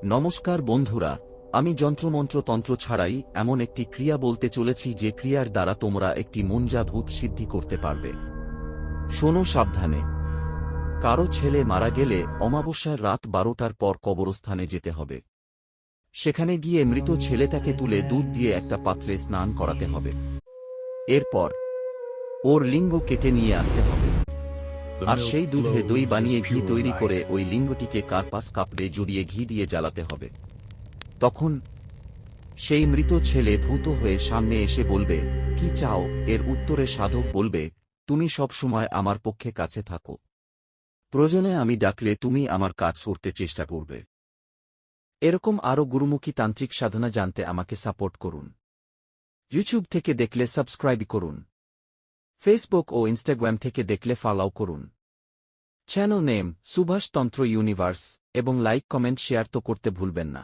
নমস্কার বন্ধুরা, আমি যন্ত্রমন্ত্র তন্ত্র ছাড়াই এমন একটি ক্রিয়া বলতে চলেছি যে ক্রিয়ার দ্বারা তোমরা একটি মনজা ভূত সিদ্ধি করতে পারবে। শোনো সাবধানে। কারো ছেলে মারা গেলে অমাবস্যার রাত 12টার পর কবরস্থানে যেতে হবে। সেখানে গিয়ে মৃত ছেলেটাকে তুলে দুধ দিয়ে একটা পাত্রে স্নান করাতে হবে। এরপর ওর লিঙ্গ কেটে নিয়ে আসতে হবে, আর সেই দুধে দই বানিয়ে ঘি তৈরি করে ওই লিঙ্গটিকে কার্পাস কাপড়ে জড়িয়ে ঘি দিয়ে জ্বালাতে হবে। তখন সেই মৃত ছেলে ভূত হয়ে সামনে এসে বলবে, কি চাও? এর উত্তরে সাধক বলবে, তুমি সব সময় আমার পক্ষে কাছে থাকো, প্রয়োজনে আমি ডাকলে তুমি আমার কাজ করতে চেষ্টা করবে। এরকম আরও গুরুমুখী তান্ত্রিক সাধনা জানতে আমাকে সাপোর্ট করুন। ইউটিউব থেকে দেখলে সাবস্ক্রাইব করুন, ফেসবুক ও ইনস্টাগ্রাম থেকে দেখলে ফলো করুন। চ্যানেল নেম সুভাষ তন্ত্র ইউনিভার্স, এবং লাইক কমেন্ট শেয়ার তো করতে ভুলবেন না।